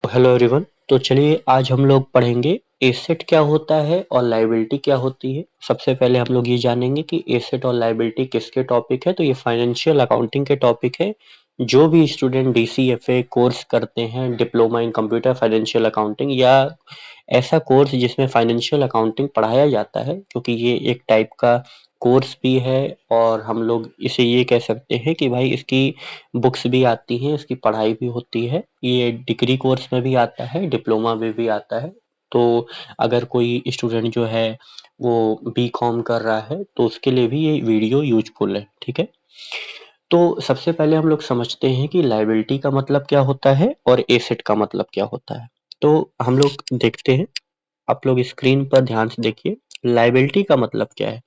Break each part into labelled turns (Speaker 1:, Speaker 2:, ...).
Speaker 1: Hello everyone. तो चलिए आज हम लोग पढ़ेंगे एसेट क्या होता है और लायबिलिटी क्या होती है। सबसे पहले हम लोग ये जानेंगे कि एसेट और लायबिलिटी किसके टॉपिक है। तो ये फाइनेंशियल अकाउंटिंग के टॉपिक है। जो भी स्टूडेंट डीसीएफए कोर्स करते हैं, diploma in computer financial accounting, या ऐसा कोर्स जिसमें फाइनेंशियल अकाउंटिंग पढ़ाया जाता है, क्योंकि ये एक टाइप का कोर्स भी है और हम लोग इसे ये कह सकते हैं कि भाई इसकी बुक्स भी आती हैं, इसकी पढ़ाई भी होती है। ये डिग्री कोर्स में भी आता है, डिप्लोमा में भी आता है। तो अगर कोई स्टूडेंट जो है वो बीकॉम कर रहा है तो उसके लिए भी ये वीडियो यूजफुल है। ठीक है। तो सबसे पहले हम लोग समझते हैं कि लायबिलिटी का मतलब क्या होता है और एसेट का मतलब क्या होता है। तो हम लोग देखते हैं। आप लोग स्क्रीन पर ध्यान से देखिए। लायबिलिटी का मतलब क्या है।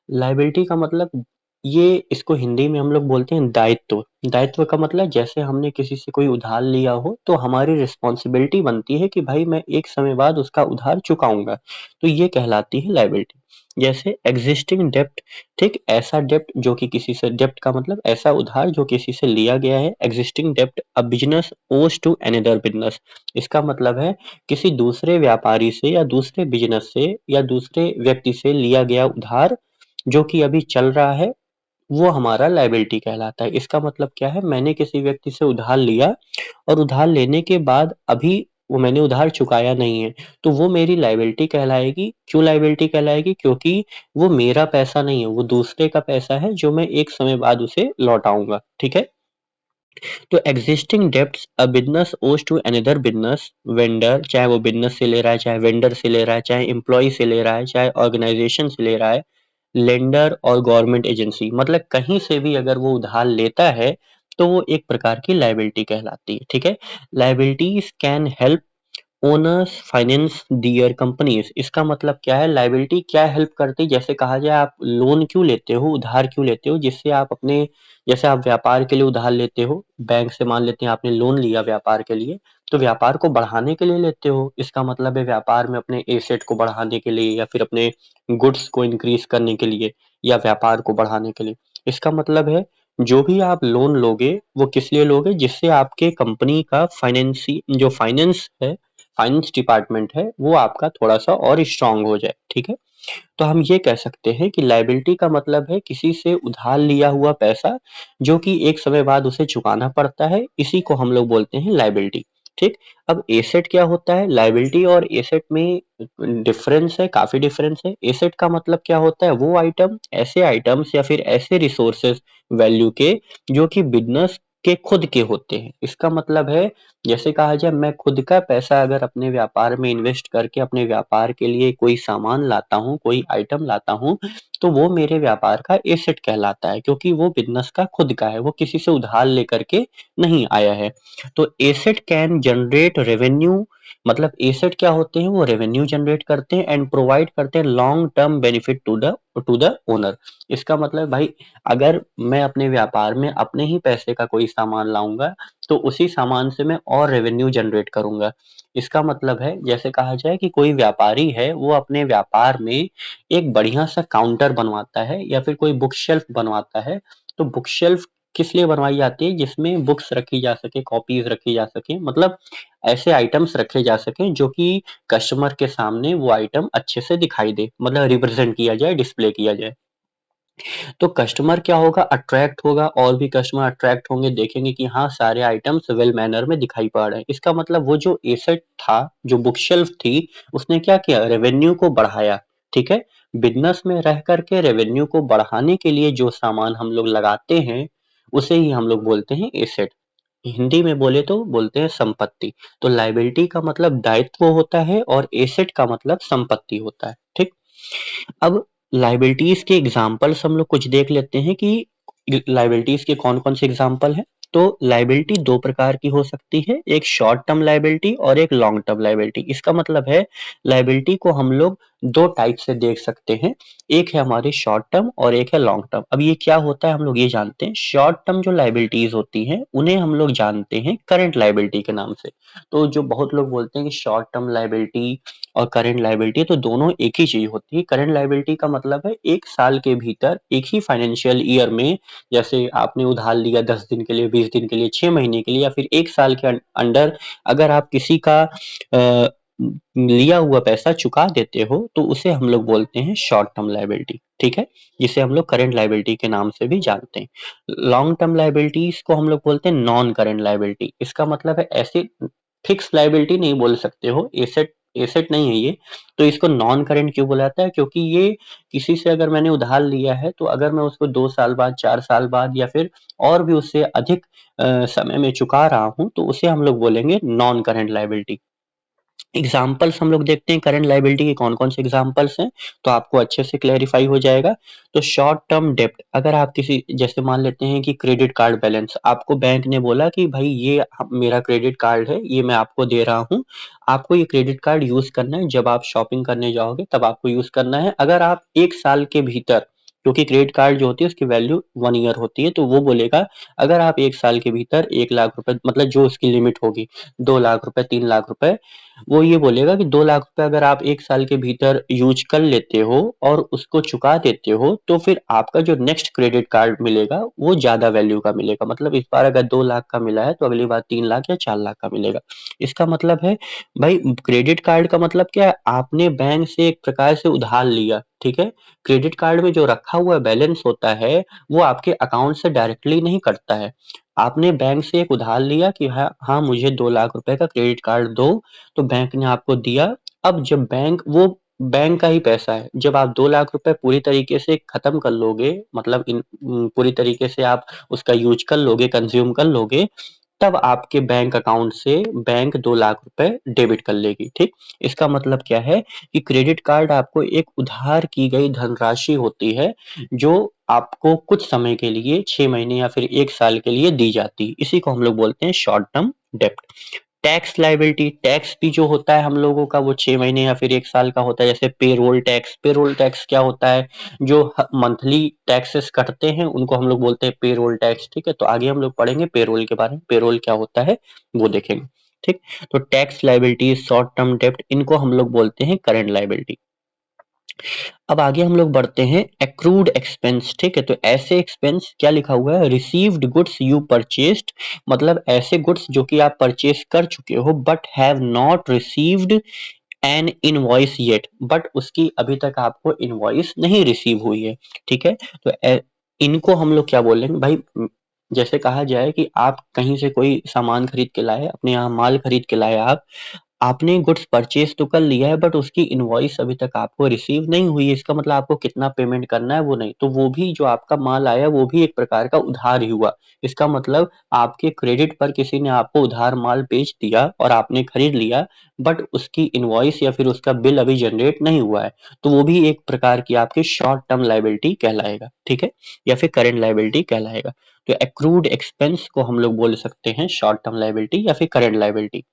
Speaker 1: लायबिलिटी का मतलब, ये इसको हिंदी में हम लोग बोलते हैं दायित्व। दायित्व का मतलब जैसे हमने किसी से कोई उधार लिया हो तो हमारी रिस्पॉन्सिबिलिटी बनती है कि भाई मैं एक समय बाद उसका उधार चुकाऊंगा, तो ये कहलाती है लायबिलिटी। जैसे एग्जिस्टिंग डेप्ट, ठीक, ऐसा डेप्ट जो कि किसी से, डेप्ट का मतलब ऐसा उधार जो किसी से लिया गया है। एग्जिस्टिंग डेप्ट अ बिजनेस ओज टू अनदर बिजनेस, इसका मतलब है किसी दूसरे व्यापारी से या दूसरे बिजनेस से या दूसरे व्यक्ति से लिया गया उधार जो कि अभी चल रहा है, वो हमारा लायबिलिटी कहलाता है। इसका मतलब क्या है, मैंने किसी व्यक्ति से उधार लिया और उधार लेने के बाद अभी वो मैंने उधार चुकाया नहीं है, तो वो मेरी लायबिलिटी कहलाएगी। क्यों लायबिलिटी कहलाएगी? क्योंकि वो मेरा पैसा नहीं है, वो दूसरे का पैसा है जो मैं एक समय बाद उसे लौटाऊंगा। ठीक है। तो एग्जिस्टिंग डेब्ट्स अ बिजनेस ओज टू अनदर बिजनेस वेंडर, चाहे वो बिजनेस से ले रहा है, चाहे वेंडर से ले रहा है, चाहे एम्प्लॉय से ले रहा है, चाहे ऑर्गेनाइजेशन से ले रहा है, लेंडर और गवर्नमेंट एजेंसी, मतलब कहीं से भी अगर वो उधार लेता है तो वो एक प्रकार की लायबिलिटी कहलाती है। ठीक है। Liabilities can help owners finance their companies, इसका मतलब क्या है, लायबिलिटी क्या हेल्प करती है। जैसे कहा जाए आप लोन क्यों लेते हो, उधार क्यों लेते हो, जिससे आप अपने, जैसे आप व्यापार के लिए उधार लेते हो बैंक से, मान लेते हैं आपने लोन लिया व्यापार के लिए, तो व्यापार को बढ़ाने के लिए लेते हो। इसका मतलब है व्यापार में अपने एसेट को बढ़ाने के लिए या फिर अपने गुड्स को इंक्रीज करने के लिए या व्यापार को बढ़ाने के लिए। इसका मतलब है जो भी आप लोन लोगे वो किस लिए लोगे, जिससे आपके कंपनी का फाइनेंसी, जो फाइनेंस है, फाइनेंस डिपार्टमेंट है, वो आपका थोड़ा सा और स्ट्रांग हो जाए। ठीक है। तो हम ये कह सकते हैं कि लायबिलिटी का मतलब है किसी से उधार लिया हुआ पैसा जो कि एक समय बाद उसे चुकाना पड़ता है, इसी को हम लोग बोलते हैं लायबिलिटी। ठीक। अब एसेट क्या होता है, लायबिलिटी और एसेट में डिफरेंस है, काफी डिफरेंस है। एसेट का मतलब क्या होता है, वो आइटम, ऐसे आइटम्स या फिर ऐसे रिसोर्सेज वैल्यू के जो कि बिजनेस के खुद के होते हैं। इसका मतलब है जैसे कहा जाए मैं खुद का पैसा अगर अपने व्यापार में इन्वेस्ट करके अपने व्यापार के लिए कोई सामान लाता हूँ, कोई आइटम लाता हूँ, तो वो मेरे व्यापार का एसेट कहलाता है, क्योंकि वो बिजनेस का खुद का है, वो किसी से उधार लेकर के नहीं आया है। तो एसेट कैन जनरेट रेवेन्यू, मतलब एसेट क्या होते हैं, वो रेवेन्यू जनरेट करते हैं एंड प्रोवाइड करते हैं long term benefit to the owner. इसका मतलब भाई, अगर मैं अपने व्यापार में अपने ही पैसे का कोई सामान लाऊंगा तो उसी सामान से मैं और रेवेन्यू जनरेट करूंगा। इसका मतलब है जैसे कहा जाए कि कोई व्यापारी है, वो अपने व्यापार में एक बढ़िया सा काउंटर बनवाता है या फिर कोई बुक शेल्फ बनवाता है। तो बुक शेल्फ किस लिए बनवाई जाती है, जिसमें बुक्स रखी जा सके, कॉपीज रखी जा सके, मतलब ऐसे आइटम्स रखे जा सके जो कि कस्टमर के सामने वो आइटम अच्छे से दिखाई दे, मतलब रिप्रेजेंट किया जाए, डिस्प्ले किया जाए। तो कस्टमर क्या होगा, अट्रैक्ट होगा, और भी कस्टमर अट्रैक्ट होंगे, देखेंगे कि हाँ सारे आइटम्स वेल मैनर में दिखाई पड़ रहे हैं। इसका मतलब वो जो एसेट था, जो बुक शेल्फ थी, उसने क्या किया, रेवेन्यू को बढ़ाया। ठीक है। बिजनेस में रह करके रेवेन्यू को बढ़ाने के लिए जो सामान हम लोग लगाते हैं उसे ही हम लोग बोलते हैं एसेट। हिंदी में बोले तो बोलते हैं संपत्ति। तो लायबिलिटी का मतलब दायित्व होता है और एसेट का मतलब संपत्ति होता है। ठीक। अब लायबिलिटीज के एग्जाम्पल्स हम लोग कुछ देख लेते हैं कि लायबिलिटीज के कौन कौन से एग्जाम्पल हैं। तो लायबिलिटी दो प्रकार की हो सकती है, एक शॉर्ट टर्म लायबिलिटी और एक लॉन्ग टर्म लायबिलिटी। इसका मतलब है लायबिलिटी को हम लोग दो टाइप से देख सकते हैं, एक है हमारी शॉर्ट टर्म और एक है लॉन्ग टर्म। अब ये क्या होता है हम लोग ये जानते हैं। शॉर्ट टर्म जो लायबिलिटीज होती हैं उन्हें हम लोग जानते हैं करंट लायबिलिटी के नाम से। तो जो बहुत लोग बोलते हैं कि शॉर्ट टर्म लायबिलिटी और करंट लायबिलिटी, तो दोनों एक ही चीज होती है। करंट लायबिलिटी का मतलब है एक साल के भीतर, एक ही फाइनेंशियल ईयर में, जैसे आपने उधार लिया 10 दिन के लिए, 120 दिन के लिए, 6 महीने के लिए या फिर 1 साल के अंडर अगर आप किसी का लिया हुआ पैसा चुका देते हो तो उसे हम लोग बोलते हैं शॉर्ट टर्म लायबिलिटी, ठीक है? जिसे हम लोग करंट लायबिलिटी के नाम से भी जानते हैं। लॉन्ग टर्म लायबिलिटीज को हम लोग बोलते हैं नॉन करंट लायबिलिटी। इसका मतलब है ऐसी फिक्स लायबिलिटी नहीं बोल सकते हो, एसेट एसेट नहीं है ये, तो इसको नॉन करंट क्यों बोला जाता है? क्योंकि ये किसी से अगर मैंने उधार लिया है तो अगर मैं उसको 2 साल बाद, 4 साल बाद या फिर और भी उससे अधिक समय में चुका रहा हूँ तो उसे हम लोग बोलेंगे नॉन करंट लायबिलिटी। एग्जाम्पल्स हम लोग देखते हैं करंट लायबिलिटी के कौन-कौन से एग्जाम्पल्स हैं, तो आपको अच्छे से क्लैरिफाई हो जाएगा। तो शॉर्ट टर्म डेब्ट, अगर आप किसी जैसे मान लेते हैं कि क्रेडिट कार्ड बैलेंस, आपको बैंक ने बोला कि भाई ये मेरा क्रेडिट कार्ड है, ये मैं आपको दे रहा हूँ, आपको ये क्रेडिट कार्ड यूज करना है, जब आप शॉपिंग करने जाओगे तब आपको यूज करना है। अगर आप 1 साल के भीतर, क्योंकि क्रेडिट कार्ड जो होती है उसकी वैल्यू 1 ईयर होती है, तो वो बोलेगा अगर आप 1 साल के भीतर 1 लाख रुपए मतलब जो उसकी लिमिट होगी, 2 लाख रुपए, 3 लाख रुपए, वो ये बोलेगा कि 2 लाख रुपए अगर आप 1 साल के भीतर यूज कर लेते हो और उसको चुका देते हो तो फिर आपका जो नेक्स्ट क्रेडिट कार्ड मिलेगा वो ज़्यादा वैल्यू का मिलेगा। मतलब इस बार अगर 2 लाख का मिला है तो अगली बार 3 लाख या 4 लाख का मिलेगा। इसका मतलब है भाई क्रेडिट कार्ड का मतलब क्या है? आपने बैंक से एक प्रकार से उधार लिया, ठीक है? क्रेडिट कार्ड में जो रखा हुआ बैलेंस होता है वो आपके अकाउंट से डायरेक्टली नहीं कटता है। आपने बैंक से एक उधार लिया कि हाँ मुझे 2 लाख रुपए का क्रेडिट कार्ड दो, तो बैंक ने आपको दिया। अब जब बैंक का ही पैसा है, जब आप 2 लाख रुपए पूरी तरीके से खत्म कर लोगे, मतलब पूरी तरीके से आप उसका यूज कर लोगे, कंज्यूम कर लोगे, तब आपके बैंक अकाउंट से बैंक 2 लाख रुपए डेबिट कर लेगी, ठीक? इसका मतलब क्या है कि क्रेडिट कार्ड आपको एक उधार की गई धनराशि होती है जो आपको कुछ समय के लिए 6 महीने या फिर 1 साल के लिए दी जाती है। इसी को हम लोग बोलते हैं शॉर्ट टर्म डेब्ट। टैक्स लायबिलिटी, टैक्स भी जो होता है हम लोगों का वो 6 महीने या फिर 1 साल का होता है। जैसे पेरोल टैक्स, पेरोल टैक्स क्या होता है? जो मंथली टैक्सेस कटते हैं उनको हम लोग बोलते हैं पेरोल टैक्स, ठीक है? तो आगे हम लोग पढ़ेंगे पेरोल के बारे में, पेरोल क्या होता है वो देखेंगे, ठीक? तो टैक्स लायबिलिटी, शॉर्ट टर्म डेब्ट, इनको हम लोग बोलते हैं करंट लायबिलिटी। अब आगे हम लोग बढ़ते हैं एक्रूड एक्सपेंस, ठीक है? तो ऐसे एक्सपेंस क्या लिखा हुआ है? रिसीव्ड गुड्स यू परचेस्ड, मतलब ऐसे गुड्स जो कि आप परचेस कर चुके हो but have not received an invoice yet, but उसकी अभी तक आपको इनवॉइस नहीं रिसीव हुई है, ठीक है? तो इनको हम लोग क्या बोलेंगे भाई? जैसे कहा जाए कि आप कहीं से कोई सामान खरीद के लाए, अपने यहाँ माल खरीद के लाए, आप आपने गुड्स परचेज तो कर लिया है बट उसकी इनवॉइस अभी तक आपको रिसीव नहीं हुई है। इसका मतलब आपको कितना पेमेंट करना है वो नहीं, तो वो भी जो आपका माल आया वो भी एक प्रकार का उधार ही हुआ। इसका मतलब आपके क्रेडिट पर किसी ने आपको उधार माल बेच दिया और आपने खरीद लिया, बट उसकी इनवॉइस या फिर उसका बिल अभी जनरेट नहीं हुआ है, तो वो भी एक प्रकार की आपकी शॉर्ट टर्म लायबिलिटी कहलाएगा, ठीक है? या फिर करंट लायबिलिटी कहलाएगा। तो एक्रूड एक्सपेंस को हम लोग बोल सकते हैं शॉर्ट टर्म लायबिलिटी या फिर करंट लायबिलिटी।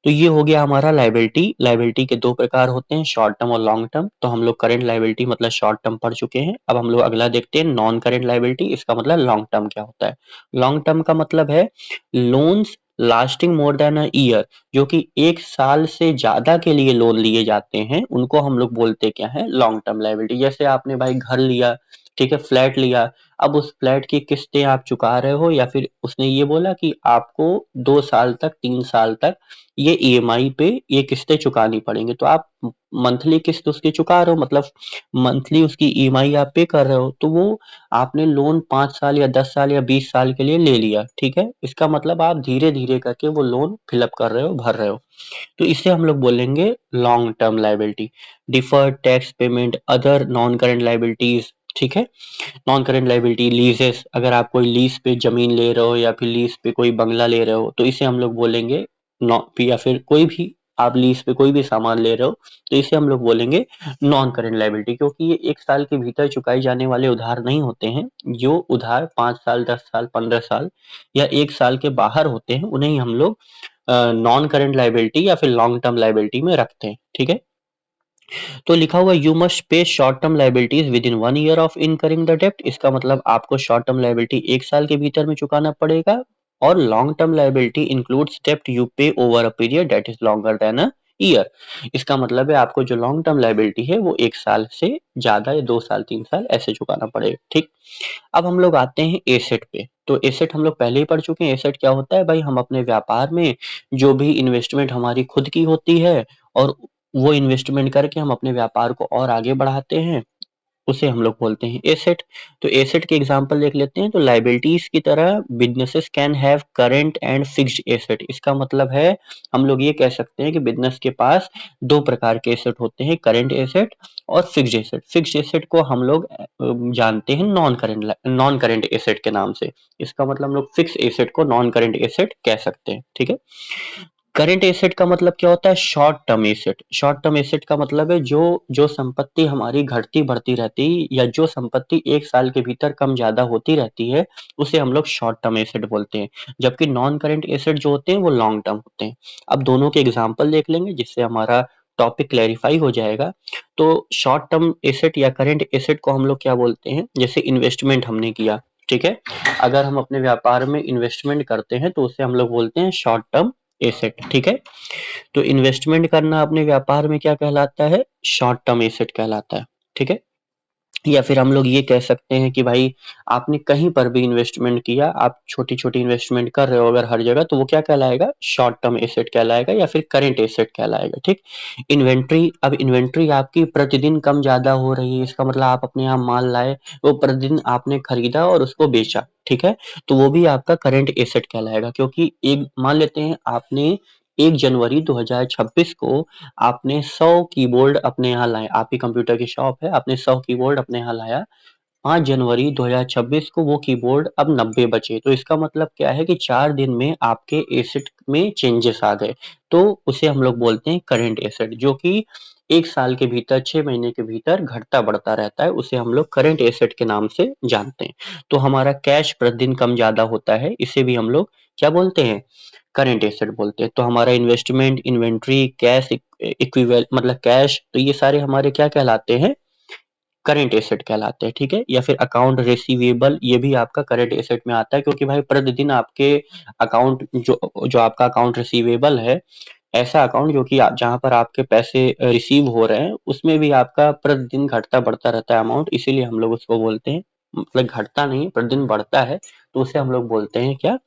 Speaker 1: तो ये हो गया हमारा लायबिलिटी। लायबिलिटी के 2 प्रकार होते हैं, शॉर्ट टर्म और लॉन्ग टर्म। तो हम लोग करंट लायबिलिटी मतलब शॉर्ट टर्म पढ़ चुके हैं। अब हम लोग अगला देखते हैं नॉन करंट लायबिलिटी, इसका मतलब लॉन्ग टर्म क्या होता है? लॉन्ग टर्म का मतलब है loans lasting more than a year, जो कि 1 साल से ज़्यादा के लिए लोन लिए जाते हैं, उनको हम लोग बोलते क्या है? Long term liability. जैसे आपने भाई घर लिया, ठीक है? फ्लैट लिया, अब उस फ्लैट की किस्तें आप चुका रहे हो या फिर उसने ये बोला कि आपको 2 साल तक, 3 साल तक ये ईएमआई पे ये किस्तें चुकानी पड़ेंगी, तो आप मंथली किस्त उसकी चुका रहे हो, मतलब मंथली उसकी ईएमआई आप पे कर रहे हो, तो वो आपने लोन 5 साल या 10 साल या 20 साल के लिए ले लिया, ठीक है? इसका मतलब आप धीरे धीरे करके वो लोन फिलअप कर रहे हो, भर रहे हो, तो इसे हम लोग बोलेंगे long term liability. Deferred tax payment, other non current liabilities, ठीक है? नॉन करंट लायबिलिटी, लीजेस, अगर आप कोई लीज पे जमीन ले रहे हो या फिर लीज पे कोई बंगला ले रहे हो तो इसे हम लोग बोलेंगे या फिर कोई भी आप लीज पे कोई भी सामान ले रहे हो तो इसे हम लोग बोलेंगे नॉन करंट लायबिलिटी, क्योंकि ये 1 साल के भीतर चुकाई जाने वाले उधार नहीं होते हैं। जो उधार 5 साल, 10 साल, 15 साल या 1 साल के बाहर होते हैं उन्हें ही हम लोग नॉन करंट लायबिलिटी या फिर लॉन्ग टर्म लायबिलिटी में रखते हैं, ठीक है? तो लिखा हुआ you must pay short term liabilities with in 1 year of incurring the डेब्ट, इसका मतलब आपको शॉर्ट टर्म लायबिलिटी 1 साल के भीतर में चुकाना पड़ेगा, और लॉन्ग टर्म लायबिलिटी इंक्लूड्स डेब्ट यू पे over a period that is longer than a year. इसका मतलब है आपको जो लॉन्ग टर्म लायबिलिटी है वो 1 साल से ज़्यादा या 2 साल 3 साल ऐसे चुकाना पड़ेगा, ठीक। अब हम लोग आते हैं एसेट पे। तो एसेट हम लोग पहले ही पढ़ चुके हैं। एसेट क्या होता है भाई, हम अपने व्यापार में जो भी इन्वेस्टमेंट हमारी खुद की होती है और वो इन्वेस्टमेंट करके हम अपने व्यापार को और आगे बढ़ाते हैं, उसे हम लोग बोलते हैं एसेट। तो एसेट के एग्जांपल देख लेते हैं। तो लायबिलिटीज की तरह businesses can have current and fixed asset. इसका मतलब है हम लोग ये कह सकते हैं कि बिजनेस के पास दो प्रकार के एसेट होते हैं, करंट एसेट और फिक्स्ड एसेट। फिक्स्ड एसेट को हम लोग जानते हैं नॉन करंट एसेट के नाम से। इसका मतलब हम लोग फिक्स एसेट को नॉन करंट एसेट कह सकते हैं, ठीक है। करंट एसेट का मतलब क्या होता है, short term asset. Short term asset का मतलब है जो जो संपत्ति हमारी घटती बढ़ती रहती या जो संपत्ति 1 साल के भीतर कम ज्यादा होती रहती है, उसे हम लोग शॉर्ट टर्म एसेट बोलते हैं। जबकि नॉन करंट एसेट जो होते हैं वो लॉन्ग टर्म होते हैं। अब दोनों के एग्जांपल देख लेंगे जिससे हमारा टॉपिक क्लैरिफाई हो जाएगा। तो शॉर्ट टर्म एसेट या करंट एसेट को हम लोग क्या बोलते हैं, जैसे इन्वेस्टमेंट हमने किया, ठीक है। अगर हम अपने व्यापार में इन्वेस्टमेंट करते हैं तो उसे हम लोग बोलते हैं शॉर्ट टर्म एसेट, ठीक है। तो इन्वेस्टमेंट करना अपने व्यापार में क्या कहलाता है, शॉर्ट टर्म एसेट कहलाता है, ठीक है। या फिर हम लोग ये कह सकते हैं कि भाई आपने कहीं पर भी इन्वेस्टमेंट किया, आप छोटी-छोटी इन्वेस्टमेंट कर रहे हो अगर हर जगह, तो वो क्या कहलाएगा, शॉर्ट टर्म एसेट कहलाएगा या फिर करंट एसेट कहलाएगा, ठीक। इन्वेंट्री, अब इन्वेंट्री आपकी प्रतिदिन कम ज़्यादा हो रही है, इसका मतलब आप अपने यहाँ माल लाए, वो प्रतिदिन आपने खरीदा और उसको बेचा, ठीक है। तो वो भी आपका करंट एसेट कहलाएगा, क्योंकि एक मान लेते हैं आपने 1 जनवरी 2026 को आपने 100 कीबोर्ड अपने यहाँ लाए, आपकी कंप्यूटर की शॉप है, आपने 100 कीबोर्ड अपने यहाँ लाया, 5 जनवरी 2026 को वो कीबोर्ड अब 90 बचे। तो इसका मतलब क्या है कि 4 दिन में आपके एसेट में चेंजेस आ गए। तो उसे हम लोग बोलते हैं करंट एसेट, जो कि 1 साल के भीतर 6 महीने के भीतर घटता बढ़ता रहता है, उसे हम लोग करंट एसेट के नाम से जानते हैं। तो हमारा कैश प्रतिदिन कम ज़्यादा होता है, इसे भी हम लोग क्या बोलते हैं, करंट एसेट बोलते हैं। तो हमारा इन्वेस्टमेंट, इन्वेंट्री, कैश इक्विवेल मतलब कैश, तो ये सारे हमारे क्या कहलाते हैं, करंट एसेट कहलाते हैं, ठीक है। या फिर अकाउंट रिसीवेबल, ये भी आपका करंट एसेट में आता है, क्योंकि भाई प्रतिदिन आपके अकाउंट जो जो आपका अकाउंट रिसीवेबल है, ऐसा अकाउंट जो कि जहाँ पर आपके पैसे रिसीव हो रहे हैं, उसमें भी आपका प्रतिदिन घटता बढ़ता रहता है अमाउंट, इसीलिए हम लोग उसको बोलते हैं, मतलब घटता नहीं प्रतिदिन बढ़ता है, तो उसे हम लोग बोलते हैं क्या,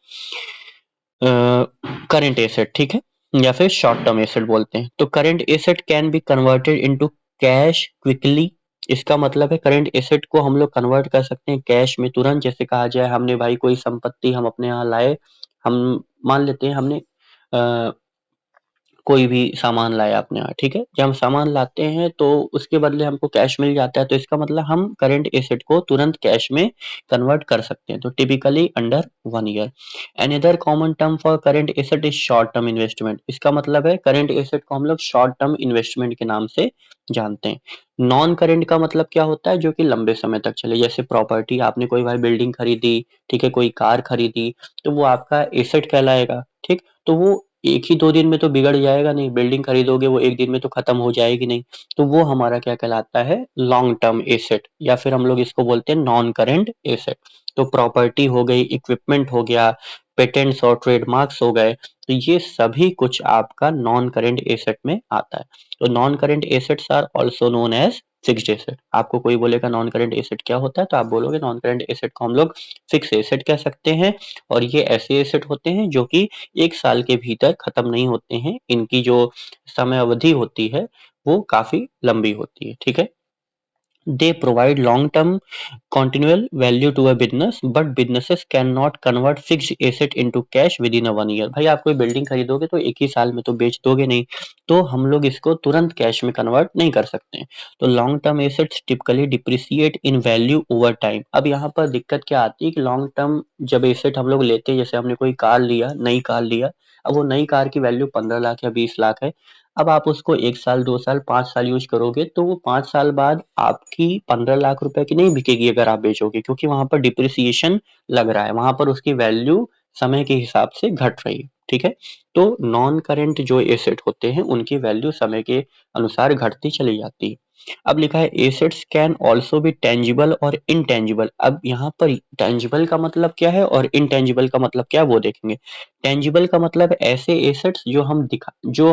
Speaker 1: करंट एसेट, ठीक है। या फिर शॉर्ट टर्म एसेट बोलते हैं। तो current asset can be converted into cash quickly. इसका मतलब है करंट एसेट को हम लोग कन्वर्ट कर सकते हैं कैश में तुरंत। जैसे कहा जाए हमने भाई कोई संपत्ति हम अपने यहाँ लाए, हम मान लेते हैं हमने कोई भी सामान लाया अपने यहाँ, ठीक है। जब हम सामान लाते हैं तो उसके बदले हमको कैश मिल जाता है, तो इसका मतलब हम करंट एसेट को तुरंत कैश में कन्वर्ट कर सकते हैं। तो typically under 1 year. Another common term for current asset is short term investment. इसका मतलब है करंट एसेट को हम लोग शॉर्ट टर्म इन्वेस्टमेंट के नाम से जानते हैं। नॉन करंट का मतलब क्या होता है, जो कि लंबे समय तक चले। जैसे प्रॉपर्टी, आपने कोई भाई बिल्डिंग खरीदी, ठीक है, कोई कार खरीदी, तो वो आपका एसेट कहलाएगा, ठीक। तो वो 1 ही 2 दिन में तो बिगड़ जाएगा नहीं, बिल्डिंग खरीदोगे वो 1 दिन में तो खत्म हो जाएगी नहीं। तो वो हमारा क्या कहलाता है, लॉन्ग टर्म एसेट, या फिर हम लोग इसको बोलते हैं नॉन करंट एसेट। तो प्रॉपर्टी हो गई, इक्विपमेंट हो गया, पेटेंट्स और ट्रेडमार्क्स हो गए, तो ये सभी कुछ आपका नॉन करंट एसेट में आता है। तो non current assets are also known as fixed asset. आपको कोई बोलेगा नॉन करंट एसेट क्या होता है, तो आप बोलोगे नॉन करंट एसेट को हम लोग फिक्स एसेट कह सकते हैं। और ये ऐसे एसेट होते हैं जो कि 1 साल के भीतर खत्म नहीं होते हैं, इनकी जो समय अवधि होती है वो काफी लंबी होती है, ठीक है। They provide long-term continual value to a business, but businesses cannot convert fixed asset into cash within a 1 year। भाई आप कोई बिल्डिंग खरीदोगे तो 1 ही साल में तो बेच दोगे नहीं, तो हम लोग इसको तुरंत कैश में कन्वर्ट नहीं कर सकते हैं। तो long term assets typically depreciate in value over time. अब यहाँ पर दिक्कत क्या आती है कि लॉन्ग टर्म जब एसेट हम लोग लेते हैं, जैसे हमने कोई कार लिया, नई कार लिया, अब वो नई कार की वैल्यू 15 लाख या 20 लाख है। अब आप उसको 1 साल, 2 साल, 5 साल यूज़ करोगे, तो वो 5 साल बाद आपकी 15 लाख रुपए की नहीं बिकेगी अगर आप बेचोगे, क्योंकि वहाँ पर डिप्रिसिएशन लग रहा है, वहाँ पर उसकी वैल्यू समय के हिसाब से घट रही है, ठीक है। तो नॉन करंट जो एसेट होते हैं, उनकी वैल्यू समय के अनुसार घटती चली जाती है। अब लिखा है assets can also be tangible और इनटेंजिबल। अब यहाँ पर टेंजिबल का मतलब क्या है और इनटेंजिबल का मतलब क्या है वो देखेंगे। टेंजिबल का मतलब ऐसे एसेट्स जो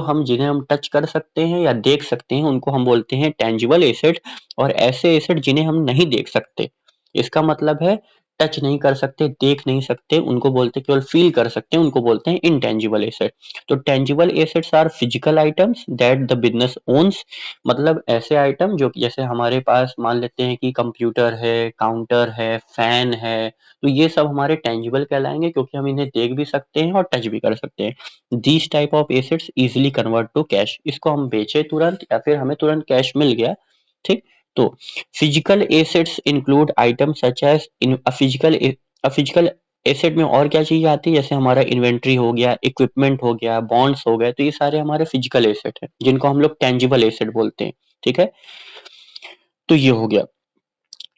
Speaker 1: हम जिन्हें हम टच कर सकते हैं या देख सकते हैं उनको हम बोलते हैं टेंजिबल एसेट। और ऐसे एसेट जिन्हें हम नहीं देख सकते, इसका मतलब है टच नहीं कर सकते, देख नहीं सकते, उनको बोलते केवल फील कर सकते हैं, उनको बोलते हैं इनटेंजिबल एसेट। तो tangible assets are physical items that the business owns. मतलब ऐसे आइटम जो कि जैसे हमारे पास मान लेते हैं कि कंप्यूटर है, काउंटर है, फैन है, तो ये सब हमारे टेंजिबल कहलाएंगे क्योंकि हम इन्हें देख भी सकते हैं और टच भी कर सकते हैं। These type of assets easily convert to cash. इसको हम बेचे तुरंत या फिर हमें तुरंत कैश मिल गया, ठीक। तो physical assets include item such as in physical asset में और क्या चीज आती है, जैसे हमारा इन्वेंट्री हो गया, इक्विपमेंट हो गया, बॉन्ड्स हो गए, तो ये सारे हमारे फिजिकल एसेट हैं जिनको हम लोग टेंजिबल एसेट बोलते हैं, ठीक है। तो ये हो गया।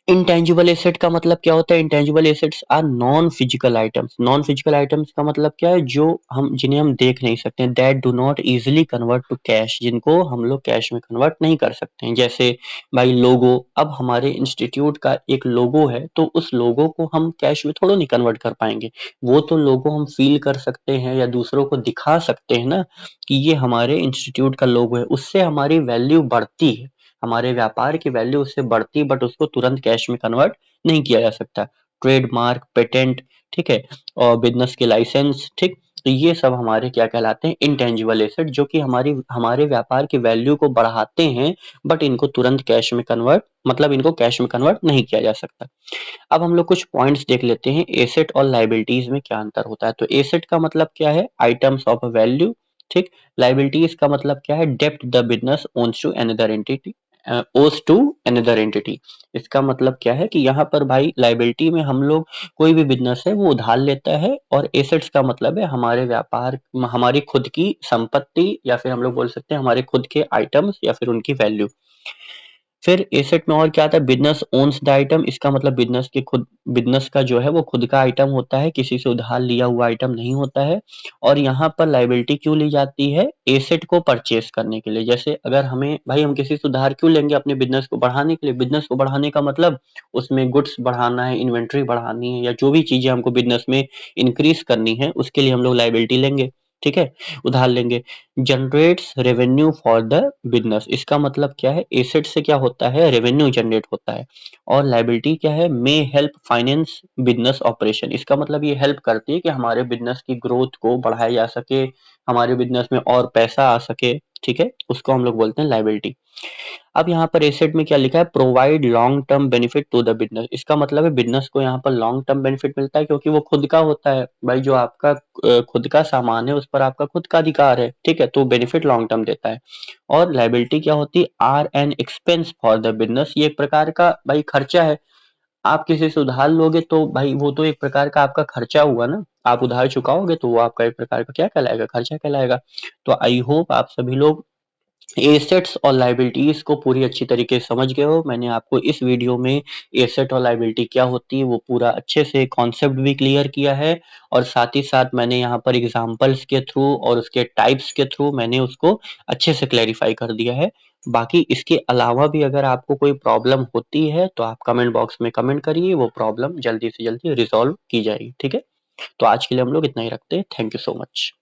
Speaker 1: इंटेंजिबल एसेट का मतलब क्या होता है, intangible assets are non physical items. Non physical items का मतलब क्या है, जो हम जिन्हें हम देख नहीं सकते, that do not easily convert to cash, जिनको हम लोग कैश में कन्वर्ट नहीं कर सकते हैं। जैसे भाई लोगो, अब हमारे इंस्टीट्यूट का एक लोगो है तो उस लोगो को हम कैश में थोड़ा नहीं कन्वर्ट कर पाएंगे। वो तो लोगो हम फील कर सकते हैं या दूसरों को दिखा सकते हैं ना कि ये हमारे इंस्टीट्यूट का लोगो है, उससे हमारी वैल्यू बढ़ती है, हमारे व्यापार की वैल्यू उससे बढ़ती है, बट उसको तुरंत कैश में कन्वर्ट नहीं किया जा सकता। ट्रेडमार्क, पेटेंट, ठीक है, और बिजनेस के लाइसेंस, ठीक। तो ये सब हमारे क्या कहलाते हैं, इंटेंजिबल एसेट, जो कि हमारे व्यापार की वैल्यू को बढ़ाते हैं, बट इनको तुरंत कैश में कन्वर्ट, मतलब इनको कैश में कन्वर्ट नहीं किया जा सकता। अब हम लोग कुछ पॉइंट्स देख लेते हैं, एसेट और लाइबिलिटीज में क्या अंतर होता है। तो एसेट का मतलब क्या है, आइटम्स ऑफ वैल्यू, ठीक। लाइबिलिटीज का मतलब क्या है, डेप्ट the business owns to another entity, owes to another entity. इसका मतलब क्या है कि यहाँ पर भाई लाइबिलिटी में हम लोग, कोई भी बिजनेस है वो उधार लेता है, और एसेट्स का मतलब है हमारे व्यापार, हमारी खुद की संपत्ति, या फिर हम लोग बोल सकते हैं हमारे खुद के आइटम्स या फिर उनकी वैल्यू। फिर एसेट में और क्या आता है, बिजनेस ओन्स द आइटम। इसका मतलब बिजनेस का जो है वो खुद का आइटम होता है, किसी से उधार लिया हुआ आइटम नहीं होता है। और यहाँ पर लाइबिलिटी क्यों ली जाती है, एसेट को परचेस करने के लिए। जैसे अगर हमें भाई, हम किसी से उधार क्यों लेंगे, अपने बिजनेस को बढ़ाने के लिए। बिजनेस को बढ़ाने का मतलब उसमें गुड्स बढ़ाना है, इन्वेंट्री बढ़ानी है, या जो भी चीजें हमको बिजनेस में इंक्रीज करनी है उसके लिए हम लोग लाइबिलिटी लेंगे, ठीक है, उधार लेंगे। Generates revenue for the business. इसका मतलब क्या है, एसेट से क्या होता है, रेवेन्यू जनरेट होता है। और लाइबिलिटी क्या है, may help finance business operation. इसका मतलब ये हेल्प करती है कि हमारे बिजनेस की ग्रोथ को बढ़ाया जा सके, हमारे बिजनेस में और पैसा आ सके, ठीक है, उसको हम लोग बोलते हैं लाइबिलिटी। अब यहाँ पर एसेट में क्या लिखा है, provide long term benefit to the business. इसका मतलब है बिजनेस को यहाँ पर लॉन्ग टर्म बेनिफिट मिलता है, क्योंकि वो खुद का होता है भाई, जो आपका खुद का सामान है उस पर आपका खुद का अधिकार है, ठीक है, तो बेनिफिट लॉन्ग टर्म देता है। और लाइबिलिटी क्या होती है, are an expense for the business. ये एक प्रकार का भाई खर्चा है। आप किसी से उधार लोगे तो भाई वो तो एक प्रकार का आपका खर्चा हुआ ना, आप उधार चुकाओगे तो वो आपका एक प्रकार का क्या कहलाएगा, खर्चा कहलाएगा। तो आई होप आप सभी लोग एसेट्स और लाइबिलिटीज को पूरी अच्छी तरीके से समझ गए हो। मैंने आपको इस वीडियो में एसेट और लाइबिलिटी क्या होती है वो पूरा अच्छे से कॉन्सेप्ट भी क्लियर किया है, और साथ ही साथ मैंने यहाँ पर एग्जांपल्स के थ्रू और उसके टाइप्स के थ्रू मैंने उसको अच्छे से क्लैरिफाई कर दिया है। बाकी इसके अलावा भी अगर आपको कोई प्रॉब्लम होती है तो आप कमेंट बॉक्स में कमेंट करिए, वो प्रॉब्लम जल्दी से जल्दी रिजॉल्व की जाएगी, ठीक है। तो आज के लिए हम लोग इतना ही रखते हैं। Thank you so much.